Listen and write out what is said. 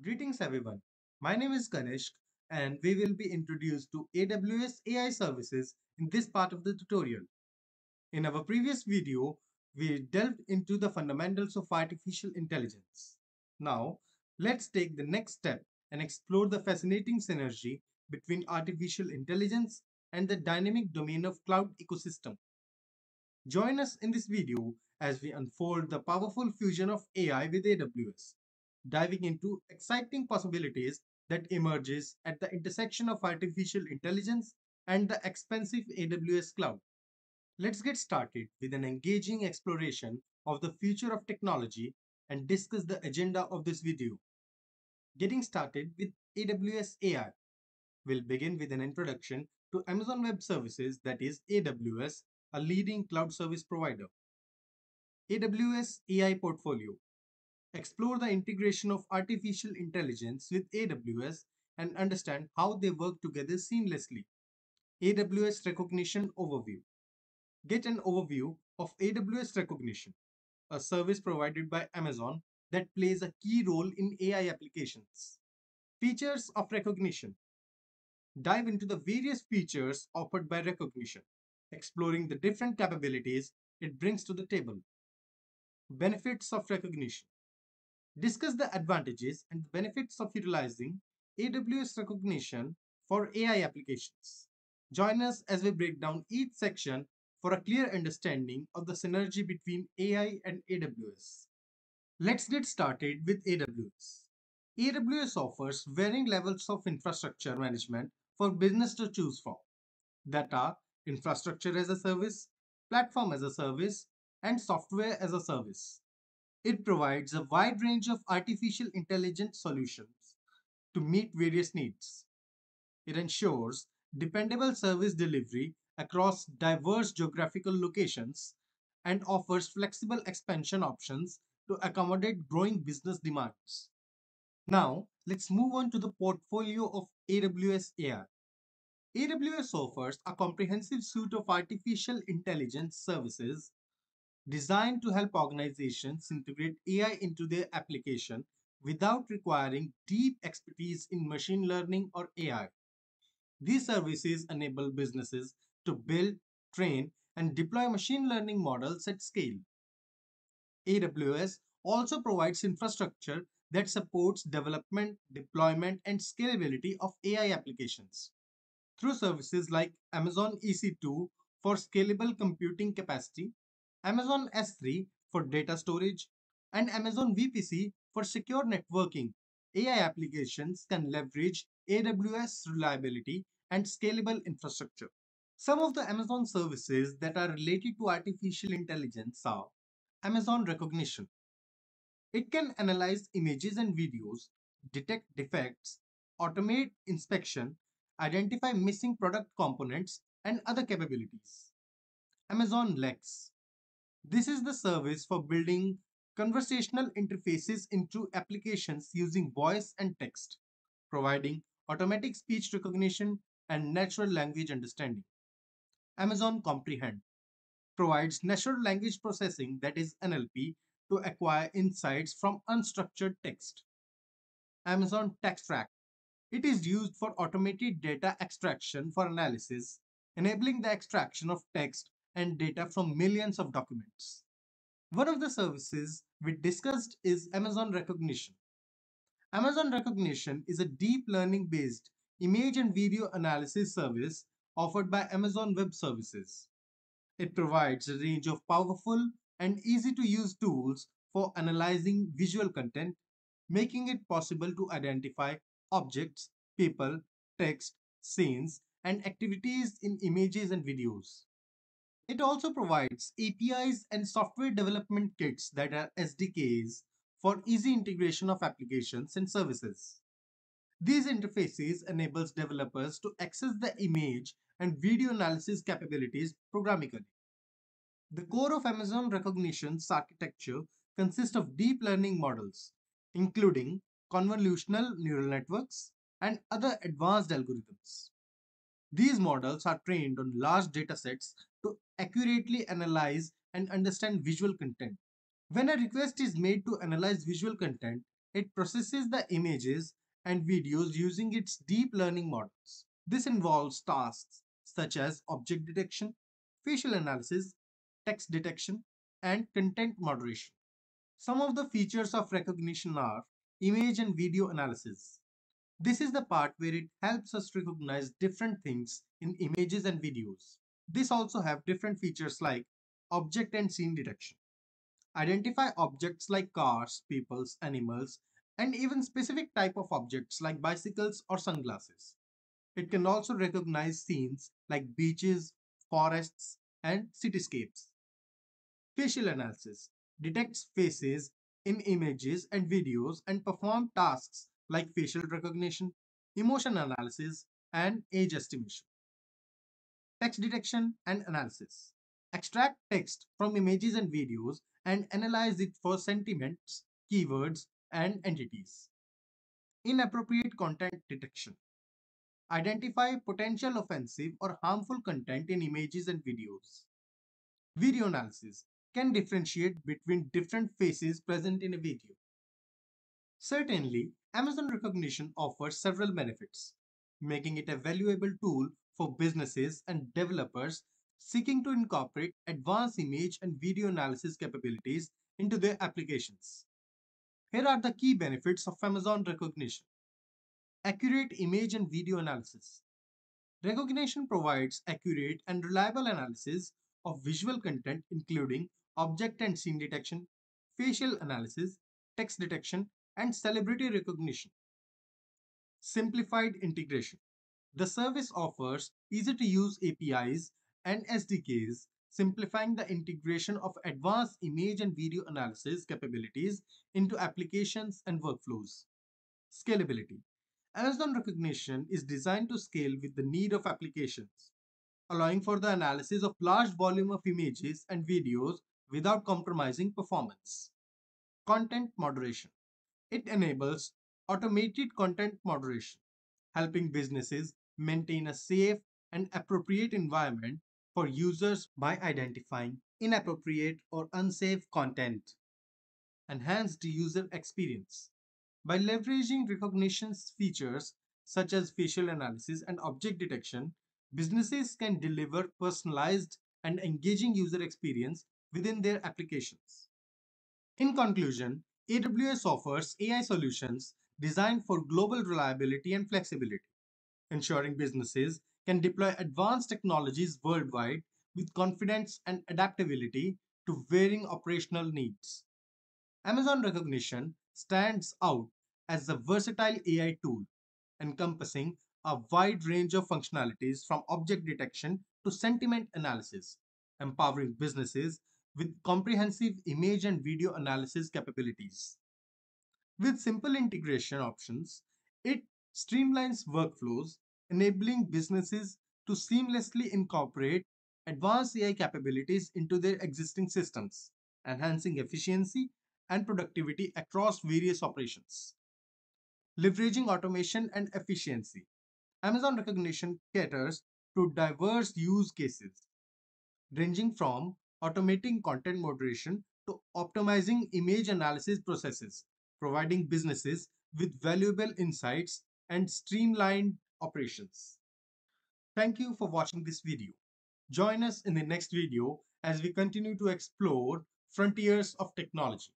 Greetings everyone. My name is Kanishk and we will be introduced to AWS AI services in this part of the tutorial. In our previous video, we delved into the fundamentals of artificial intelligence. Now, let's take the next step and explore the fascinating synergy between artificial intelligence and the dynamic domain of cloud ecosystem. Join us in this video as we unfold the powerful fusion of AI with AWS, diving into exciting possibilities that emerges at the intersection of artificial intelligence and the expensive AWS cloud. Let's get started with an engaging exploration of the future of technology and discuss the agenda of this video. Getting started with AWS AI. We'll begin with an introduction to Amazon Web Services, that is AWS, a leading cloud service provider. AWS AI Portfolio. Explore the integration of artificial intelligence with AWS and understand how they work together seamlessly. AWS Rekognition Overview. Get an overview of AWS Rekognition, a service provided by Amazon that plays a key role in AI applications. Features of Rekognition. Dive into the various features offered by Rekognition, exploring the different capabilities it brings to the table. Benefits of Rekognition. Discuss the advantages and benefits of utilizing AWS Rekognition for AI applications. Join us as we break down each section for a clear understanding of the synergy between AI and AWS. Let's get started with AWS. AWS offers varying levels of infrastructure management for business to choose from, that are infrastructure as a service, platform as a service, and software as a service. It provides a wide range of artificial intelligence solutions to meet various needs. It ensures dependable service delivery across diverse geographical locations and offers flexible expansion options to accommodate growing business demands. Now, let's move on to the portfolio of AWS AI. AWS offers a comprehensive suite of artificial intelligence services designed to help organizations integrate AI into their application without requiring deep expertise in machine learning or AI. These services enable businesses to build, train, and deploy machine learning models at scale. AWS also provides infrastructure that supports development, deployment, and scalability of AI applications through services like Amazon EC2 for scalable computing capacity, Amazon S3 for data storage, and Amazon VPC for secure networking. AI applications can leverage AWS reliability and scalable infrastructure. Some of the Amazon services that are related to artificial intelligence are Amazon Rekognition. It can analyze images and videos, detect defects, automate inspection, identify missing product components, and other capabilities. Amazon Lex. This is the service for building conversational interfaces into applications using voice and text, providing automatic speech recognition and natural language understanding. Amazon Comprehend provides natural language processing, that is NLP, to acquire insights from unstructured text. Amazon TextRack. It is used for automated data extraction for analysis, enabling the extraction of text and data from millions of documents. One of the services we discussed is Amazon Rekognition. Amazon Rekognition is a deep learning based image and video analysis service offered by Amazon Web Services. It provides a range of powerful and easy to use tools for analyzing visual content, making it possible to identify objects, people, text, scenes, and activities in images and videos. It also provides APIs and software development kits, that are SDKs, for easy integration of applications and services. These interfaces enables developers to access the image and video analysis capabilities programmatically. The core of Amazon Rekognition's architecture consists of deep learning models, including convolutional neural networks and other advanced algorithms. These models are trained on large datasets to accurately analyze and understand visual content. When a request is made to analyze visual content, It processes the images and videos using its deep learning models. This involves tasks such as object detection, facial analysis, text detection, and content moderation. Some of the features of recognition are image and video analysis. This is the part where it helps us recognize different things in images and videos. This also have different features like object and scene detection. Identify objects like cars, peoples, animals, and even specific type of objects like bicycles or sunglasses. It can also recognize scenes like beaches, forests, and cityscapes. Facial analysis detects faces in images and videos and perform tasks like facial recognition, emotion analysis, and age estimation. Text detection and analysis extract text from images and videos and analyze it for sentiments, keywords, and entities. Inappropriate content detection identify potential offensive or harmful content in images and videos. Video analysis can differentiate between different faces present in a video. Certainly, Amazon Recognition offers several benefits, making it a valuable tool for businesses and developers seeking to incorporate advanced image and video analysis capabilities into their applications. Here are the key benefits of Amazon Recognition. Accurate image and video analysis. Recognition provides accurate and reliable analysis of visual content, including object and scene detection, facial analysis, text detection, and celebrity recognition. Simplified integration. The service offers easy to use APIs and SDKs, simplifying the integration of advanced image and video analysis capabilities into applications and workflows. Scalability. Amazon Recognition is designed to scale with the need of applications, allowing for the analysis of large volume of images and videos without compromising performance. Content moderation. It enables automated content moderation, helping businesses maintain a safe and appropriate environment for users by identifying inappropriate or unsafe content. Enhanced user experience. By leveraging recognition's features such as facial analysis and object detection, businesses can deliver personalized and engaging user experience within their applications. In conclusion, AWS offers AI solutions designed for global reliability and flexibility, ensuring businesses can deploy advanced technologies worldwide with confidence and adaptability to varying operational needs. Amazon Recognition stands out as a versatile AI tool encompassing a wide range of functionalities from object detection to sentiment analysis, empowering businesses with comprehensive image and video analysis capabilities. With simple integration options, it streamlines workflows, enabling businesses to seamlessly incorporate advanced AI capabilities into their existing systems, enhancing efficiency and productivity across various operations. Leveraging automation and efficiency. Amazon Recognition caters to diverse use cases, ranging from automating content moderation to optimizing image analysis processes, providing businesses with valuable insights and streamlined operations. Thank you for watching this video. Join us in the next video as we continue to explore frontiers of technology.